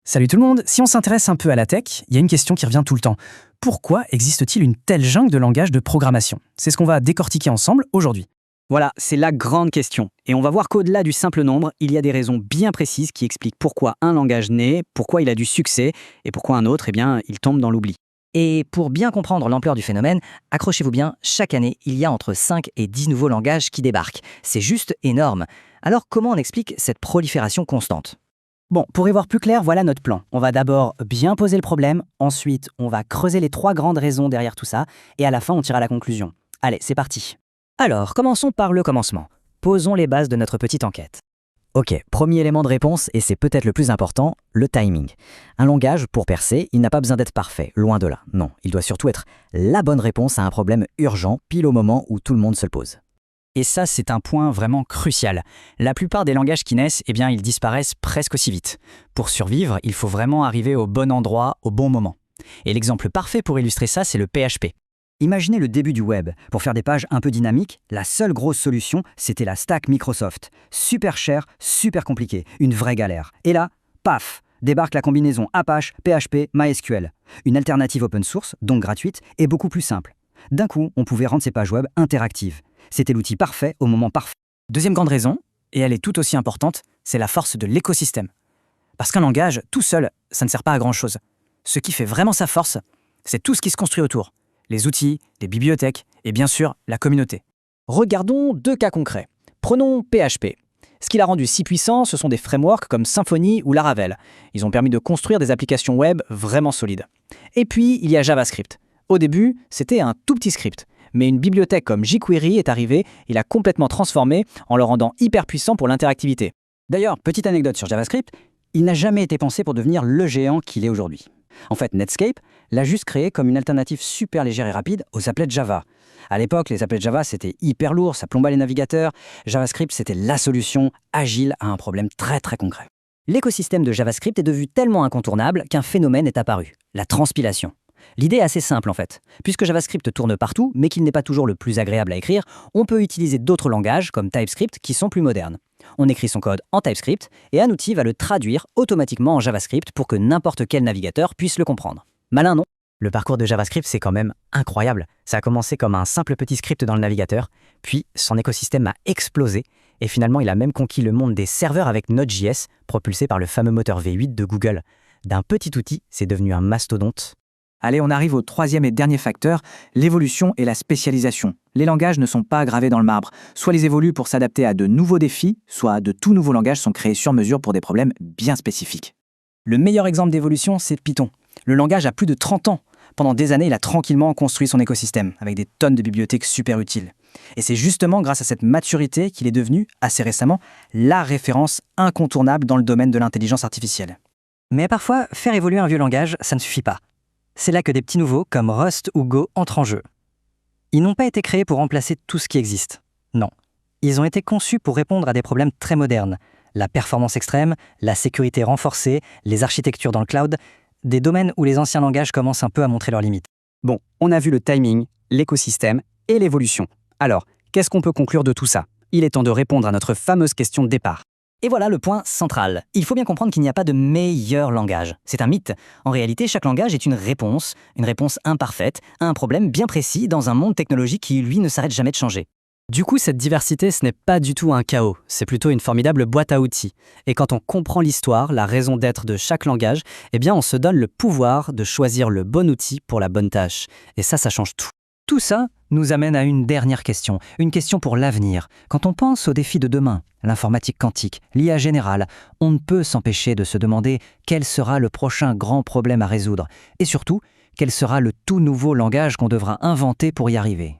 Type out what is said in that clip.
Salut tout le monde, si on s'intéresse un peu à la tech, il y a une question qui revient tout le temps. Pourquoi existe-t-il une telle jungle de langages de programmation? C'est ce qu'on va décortiquer ensemble aujourd'hui. Voilà, c'est la grande question. Et on va voir qu'au-delà du simple nombre, il y a des raisons bien précises qui expliquent pourquoi un langage naît, pourquoi il a du succès, et pourquoi un autre, il tombe dans l'oubli. Et pour bien comprendre l'ampleur du phénomène, accrochez-vous bien, chaque année, il y a entre 5 et 10 nouveaux langages qui débarquent. C'est juste énorme. Alors comment on explique cette prolifération constante? Bon, pour y voir plus clair, voilà notre plan. On va d'abord bien poser le problème, ensuite on va creuser les 3 grandes raisons derrière tout ça, et à la fin on tire à la conclusion. Allez, c'est parti. Alors, commençons par le commencement. Posons les bases de notre petite enquête. Ok, premier élément de réponse, et c'est peut-être le plus important, le timing. Un langage, pour percer, il n'a pas besoin d'être parfait, loin de là. Non, il doit surtout être la bonne réponse à un problème urgent, pile au moment où tout le monde se le pose. Et ça, c'est un point vraiment crucial. La plupart des langages qui naissent, ils disparaissent presque aussi vite. Pour survivre, il faut vraiment arriver au bon endroit, au bon moment. Et l'exemple parfait pour illustrer ça, c'est le PHP. Imaginez le début du web. Pour faire des pages un peu dynamiques, la seule grosse solution, c'était la stack Microsoft. Super cher, super compliqué, une vraie galère. Et là, paf, débarque la combinaison Apache, PHP, MySQL. Une alternative open source, donc gratuite, et beaucoup plus simple. D'un coup, on pouvait rendre ces pages web interactives. C'était l'outil parfait au moment parfait. Deuxième grande raison, et elle est tout aussi importante, c'est la force de l'écosystème. Parce qu'un langage, tout seul, ça ne sert pas à grand-chose. Ce qui fait vraiment sa force, c'est tout ce qui se construit autour. Les outils, les bibliothèques et bien sûr la communauté. Regardons 2 cas concrets. Prenons PHP. Ce qui l'a rendu si puissant, ce sont des frameworks comme Symfony ou Laravel. Ils ont permis de construire des applications web vraiment solides. Et puis, il y a JavaScript. Au début, c'était un tout petit script. Mais une bibliothèque comme jQuery est arrivée et l'a complètement transformé en le rendant hyper puissant pour l'interactivité. D'ailleurs, petite anecdote sur JavaScript, il n'a jamais été pensé pour devenir le géant qu'il est aujourd'hui. En fait, Netscape l'a juste créé comme une alternative super légère et rapide aux applets de Java. À l'époque, les applets de Java, c'était hyper lourd, ça plombait les navigateurs. JavaScript, c'était la solution agile à un problème très concret. L'écosystème de JavaScript est devenu tellement incontournable qu'un phénomène est apparu, la transpilation. L'idée est assez simple en fait. Puisque JavaScript tourne partout, mais qu'il n'est pas toujours le plus agréable à écrire, on peut utiliser d'autres langages comme TypeScript qui sont plus modernes. On écrit son code en TypeScript et un outil va le traduire automatiquement en JavaScript pour que n'importe quel navigateur puisse le comprendre. Malin, non? Le parcours de JavaScript, c'est quand même incroyable. Ça a commencé comme un simple petit script dans le navigateur, puis son écosystème a explosé, et finalement il a même conquis le monde des serveurs avec Node.js, propulsé par le fameux moteur V8 de Google. D'un petit outil, c'est devenu un mastodonte. Allez, on arrive au 3e et dernier facteur, l'évolution et la spécialisation. Les langages ne sont pas gravés dans le marbre. Soit ils évoluent pour s'adapter à de nouveaux défis, soit de tout nouveaux langages sont créés sur mesure pour des problèmes bien spécifiques. Le meilleur exemple d'évolution, c'est Python. Le langage a plus de 30 ans. Pendant des années, il a tranquillement construit son écosystème, avec des tonnes de bibliothèques super utiles. Et c'est justement grâce à cette maturité qu'il est devenu, assez récemment, la référence incontournable dans le domaine de l'intelligence artificielle. Mais parfois, faire évoluer un vieux langage, ça ne suffit pas. C'est là que des petits nouveaux comme Rust ou Go entrent en jeu. Ils n'ont pas été créés pour remplacer tout ce qui existe. Non. Ils ont été conçus pour répondre à des problèmes très modernes. La performance extrême, la sécurité renforcée, les architectures dans le cloud, des domaines où les anciens langages commencent un peu à montrer leurs limites. Bon, on a vu le timing, l'écosystème et l'évolution. Alors, qu'est-ce qu'on peut conclure de tout ça? Il est temps de répondre à notre fameuse question de départ. Et voilà le point central. Il faut bien comprendre qu'il n'y a pas de meilleur langage. C'est un mythe. En réalité, chaque langage est une réponse imparfaite, à un problème bien précis dans un monde technologique qui, lui, ne s'arrête jamais de changer. Du coup, cette diversité, ce n'est pas du tout un chaos, c'est plutôt une formidable boîte à outils. Et quand on comprend l'histoire, la raison d'être de chaque langage, on se donne le pouvoir de choisir le bon outil pour la bonne tâche. Et ça change tout. Tout ça nous amène à une dernière question, une question pour l'avenir. Quand on pense aux défis de demain, l'informatique quantique, l'IA générale, on ne peut s'empêcher de se demander quel sera le prochain grand problème à résoudre et surtout, quel sera le tout nouveau langage qu'on devra inventer pour y arriver.